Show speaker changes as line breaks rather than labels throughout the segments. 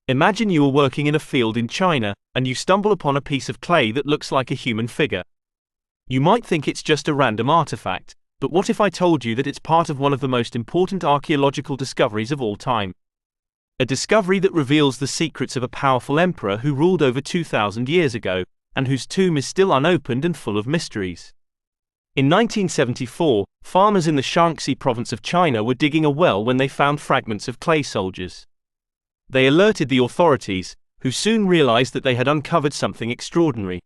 Imagine you are working in a field in China, and you stumble upon a piece of clay that looks like a human figure. You might think it's just a random artifact, but what if I told you that it's part of one of the most important archaeological discoveries of all time? A discovery that reveals the secrets of a powerful emperor who ruled over 2,000 years ago, and whose tomb is still unopened and full of mysteries. In 1974, farmers in the Shaanxi province of China were digging a well when they found fragments of clay soldiers. They alerted the authorities, who soon realized that they had uncovered something extraordinary.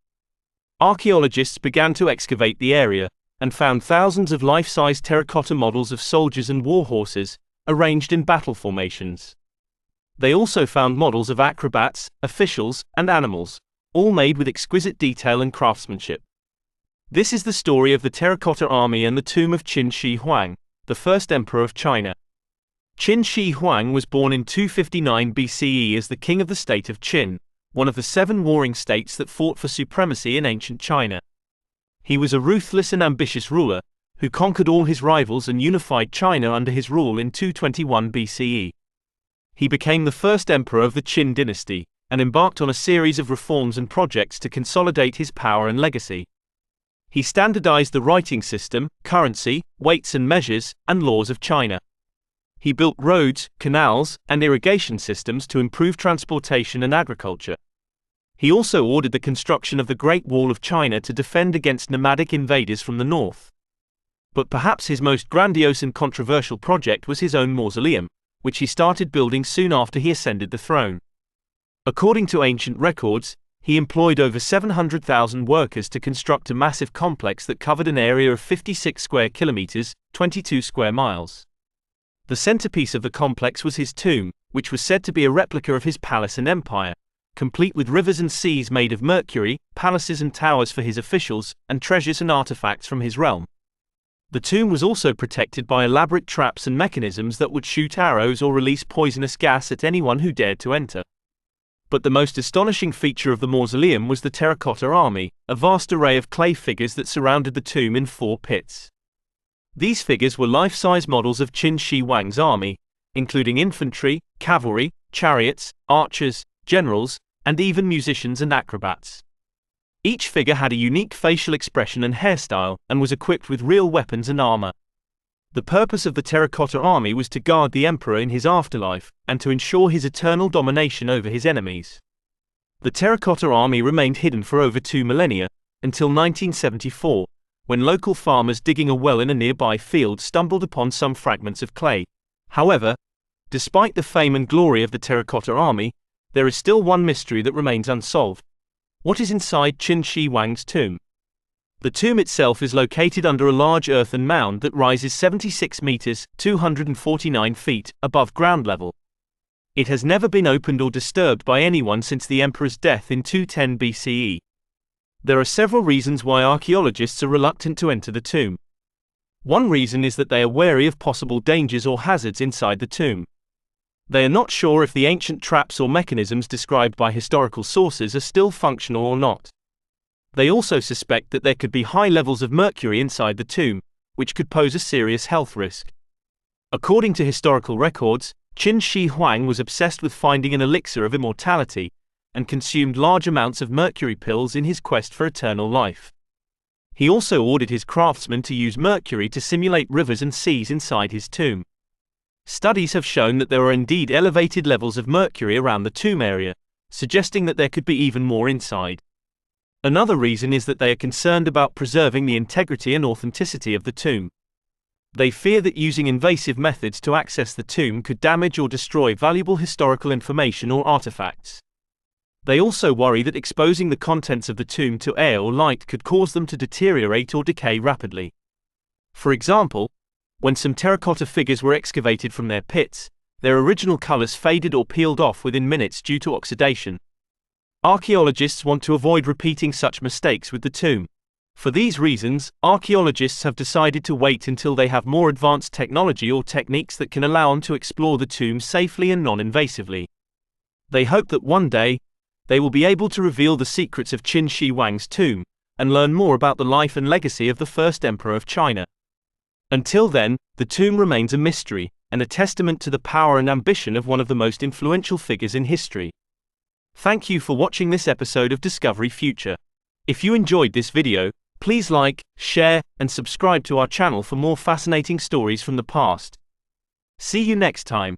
Archaeologists began to excavate the area, and found thousands of life-size terracotta models of soldiers and war horses, arranged in battle formations. They also found models of acrobats, officials, and animals, all made with exquisite detail and craftsmanship. This is the story of the Terracotta Army and the tomb of Qin Shi Huang, the first emperor of China. Qin Shi Huang was born in 259 BCE as the king of the state of Qin, one of the 7 warring states that fought for supremacy in ancient China. He was a ruthless and ambitious ruler, who conquered all his rivals and unified China under his rule in 221 BCE. He became the first emperor of the Qin dynasty, and embarked on a series of reforms and projects to consolidate his power and legacy. He standardized the writing system, currency, weights and measures, and laws of China. He built roads, canals, and irrigation systems to improve transportation and agriculture. He also ordered the construction of the Great Wall of China to defend against nomadic invaders from the north. But perhaps his most grandiose and controversial project was his own mausoleum, which he started building soon after he ascended the throne. According to ancient records, he employed over 700,000 workers to construct a massive complex that covered an area of 56 square kilometers, 22 square miles. The centerpiece of the complex was his tomb, which was said to be a replica of his palace and empire, complete with rivers and seas made of mercury, palaces and towers for his officials, and treasures and artifacts from his realm. The tomb was also protected by elaborate traps and mechanisms that would shoot arrows or release poisonous gas at anyone who dared to enter. But the most astonishing feature of the mausoleum was the Terracotta Army, a vast array of clay figures that surrounded the tomb in 4 pits. These figures were life-size models of Qin Shi Huang's army, including infantry, cavalry, chariots, archers, generals, and even musicians and acrobats. Each figure had a unique facial expression and hairstyle, and was equipped with real weapons and armor. The purpose of the Terracotta Army was to guard the emperor in his afterlife, and to ensure his eternal domination over his enemies. The Terracotta Army remained hidden for over 2 millennia, until 1974, when local farmers digging a well in a nearby field stumbled upon some fragments of clay. However, despite the fame and glory of the Terracotta Army, there is still one mystery that remains unsolved. What is inside Qin Shi Huang's tomb? The tomb itself is located under a large earthen mound that rises 76 meters, 249 feet, above ground level. It has never been opened or disturbed by anyone since the emperor's death in 210 BCE. There are several reasons why archaeologists are reluctant to enter the tomb. One reason is that they are wary of possible dangers or hazards inside the tomb. They are not sure if the ancient traps or mechanisms described by historical sources are still functional or not. They also suspect that there could be high levels of mercury inside the tomb, which could pose a serious health risk. According to historical records, Qin Shi Huang was obsessed with finding an elixir of immortality, and consumed large amounts of mercury pills in his quest for eternal life. He also ordered his craftsmen to use mercury to simulate rivers and seas inside his tomb. Studies have shown that there are indeed elevated levels of mercury around the tomb area, suggesting that there could be even more inside. Another reason is that they are concerned about preserving the integrity and authenticity of the tomb. They fear that using invasive methods to access the tomb could damage or destroy valuable historical information or artifacts. They also worry that exposing the contents of the tomb to air or light could cause them to deteriorate or decay rapidly. For example, when some terracotta figures were excavated from their pits, their original colors faded or peeled off within minutes due to oxidation. Archaeologists want to avoid repeating such mistakes with the tomb. For these reasons, archaeologists have decided to wait until they have more advanced technology or techniques that can allow them to explore the tomb safely and non-invasively. They hope that one day, they will be able to reveal the secrets of Qin Shi Huang's tomb, and learn more about the life and legacy of the first emperor of China. Until then, the tomb remains a mystery, and a testament to the power and ambition of one of the most influential figures in history. Thank you for watching this episode of Discovery Future. If you enjoyed this video, please like, share, and subscribe to our channel for more fascinating stories from the past. See you next time.